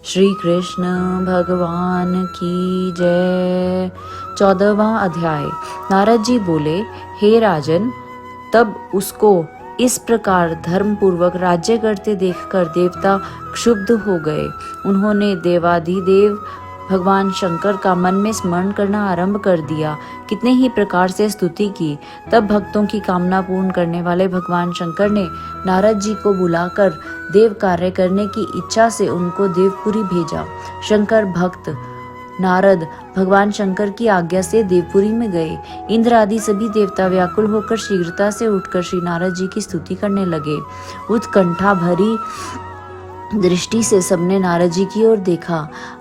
श्री कृष्ण भगवान की जय। 14वां अध्याय। नारद जी बोले, हे राजन, तब उसको इस प्रकार धर्म पूर्वक राज्य करते देखकर देवता क्षुब्ध हो गए। उन्होंने देवाधिदेव भगवान शंकर का मन में स्मरण करना आरंभ कर दिया। कितने ही प्रकार से स्तुति की। तब भक्तों की कामना पूर्ण करने वाले भगवान शंकर ने नारद जी को बुलाकर देव कार्य करने की इच्छा से उनको देवपुरी भेजा। शंकर भक्त नारद भगवान शंकर की आज्ञा से देवपुरी में गए। इंद्र आदि सभी देवता व्याकुल होकर शीघ्रता से उठकर श्री नारद जी की स्तुति करने लगे। उत्कंठा भरी दृष्टि से सबने नारद जी की ओर देखा।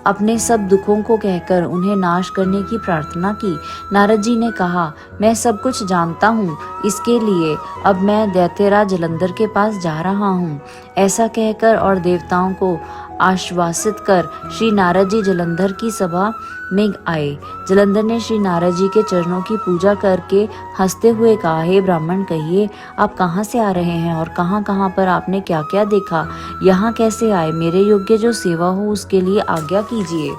अपने सब दुखों को कहकर उन्हें नाश करने की प्रार्थना की। नारद जी ने कहा, मैं सब कुछ जानता हूँ, इसके लिए अब मैं दैत्यराज जलंधर के पास जा रहा हूँ। ऐसा कहकर और देवताओं को आश्वासित कर श्री नारद जी जलंधर की सभा में आए। जलंधर ने श्री नारद जी के चरणों की पूजा करके हंसते हुए कहा, हे ब्राह्मण, कहिए आप कहाँ से आ रहे हैं और कहाँ कहाँ पर आपने क्या क्या देखा, यहाँ कैसे आए? मेरे योग्य जो सेवा हो उसके लिए आज्ञा कीजिए।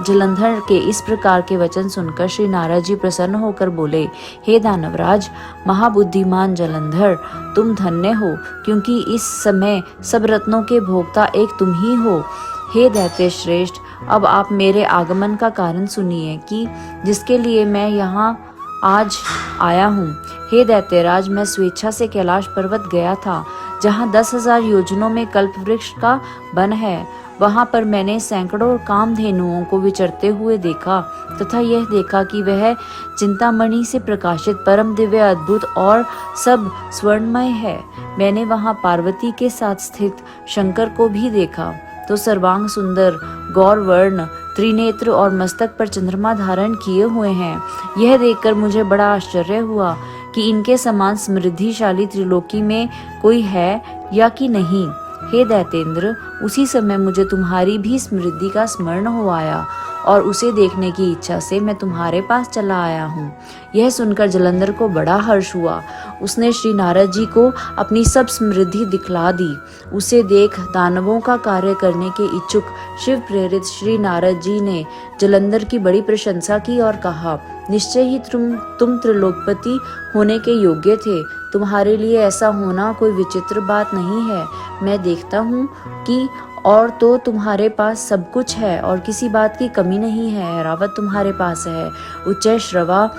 जलंधर के इस प्रकार के वचन सुनकर श्री नारद जी प्रसन्न होकर बोले, हे दानवराज, महाबुद्धिमान जलंधर, तुम धन्य हो, क्योंकि इस समय सब रत्नों के भोक्ता एक तुम ही हो। हे दैत्य श्रेष्ठ, अब आप मेरे आगमन का कारण सुनिए कि जिसके लिए मैं यहाँ आज आया हूँ। हे दैत्यराज, मैं स्वेच्छा से कैलाश पर्वत गया था, जहाँ 10,000 योजनों में कल्प वृक्ष का वन है। वहां पर मैंने सैकड़ों कामधेनुओं को विचरते हुए देखा तथा यह देखा कि वह चिंतामणि से प्रकाशित परम दिव्य अद्भुत और सब स्वर्णमय है। मैंने वहां पार्वती के साथ स्थित शंकर को भी देखा तो सर्वांग सुंदर, गौर वर्ण, त्रिनेत्र और मस्तक पर चंद्रमा धारण किए हुए हैं। यह देखकर मुझे बड़ा आश्चर्य हुआ कि इनके समान समृद्धिशाली त्रिलोकी में कोई है या कि नहीं। हे दैतेंद्र, उसी समय मुझे तुम्हारी भी समृद्धि का स्मरण हो आया और उसे देखने की इच्छा से मैं तुम्हारे पास चला आया हूँ। यह सुनकर जलंधर को बड़ा हर्ष हुआ। उसने श्री नारद जी को अपनी सब समृद्धि दिखला दी। उसे देख दानवों का कार्य करने के इच्छुक शिव प्रेरित श्री नारद जी ने जलंधर की बड़ी प्रशंसा की और कहा, निश्चय ही तुम त्रिलोकपति होने के योग्य थे। तुम्हारे लिए ऐसा होना कोई विचित्र बात नहीं है। मैं देखता हूँ कि और तो तुम्हारे पास सब कुछ है और किसी बात की कमी नहीं है। ऐरावत तुम्हारे पास है, उच्च श्रवा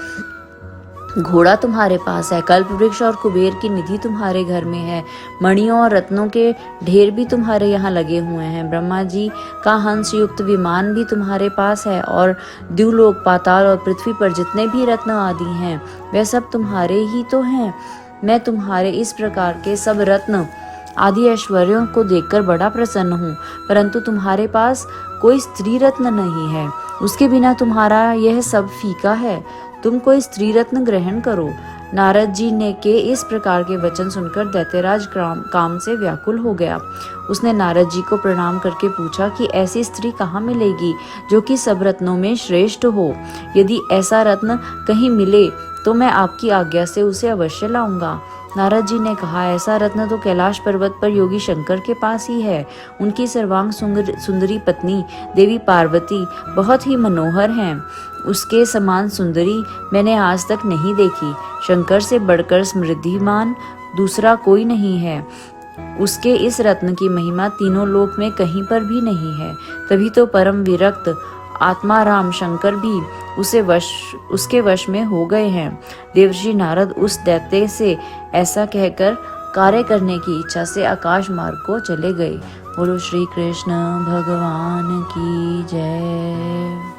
घोड़ा तुम्हारे पास है, कल्प वृक्ष और कुबेर की निधि तुम्हारे घर में है, मणियों और रत्नों के ढेर भी तुम्हारे यहाँ लगे हुए हैं, ब्रह्मा जी का हंस युक्त विमान भी तुम्हारे पास है और द्युलोक, पाताल और पृथ्वी पर जितने भी रत्न आदि हैं वे सब तुम्हारे ही तो हैं। मैं तुम्हारे इस प्रकार के सब रत्न आदि ऐश्वर्यों को देखकर बड़ा प्रसन्न हूँ, परंतु तुम्हारे पास कोई स्त्री रत्न नहीं है। उसके बिना तुम्हारा यह सब फीका है। तुम कोई स्त्री रत्न ग्रहण करो। नारद जी ने के इस प्रकार के वचन सुनकर दैत्यराज काम से व्याकुल हो गया। उसने नारद जी को प्रणाम करके पूछा कि ऐसी स्त्री कहाँ मिलेगी जो कि सब रत्नों में श्रेष्ठ हो। यदि ऐसा रत्न कहीं मिले तो मैं आपकी आज्ञा से उसे अवश्य लाऊंगा। नारद जी ने कहा, ऐसा रत्न तो कैलाश पर्वत पर योगी शंकर के पास ही है। उनकी सर्वांग सुंदरी पत्नी देवी पार्वती बहुत ही मनोहर हैं। उसके समान सुंदरी मैंने आज तक नहीं देखी। शंकर से बढ़कर समृद्धिमान दूसरा कोई नहीं है। उसके इस रत्न की महिमा तीनों लोक में कहीं पर भी नहीं है। तभी तो परम विरक्त आत्मा राम शंकर भी उसके वश में हो गए हैं। देवर्षि नारद उस दैत्य से ऐसा कहकर कार्य करने की इच्छा से आकाश मार्ग को चले गए। बोलो श्री कृष्ण भगवान की जय।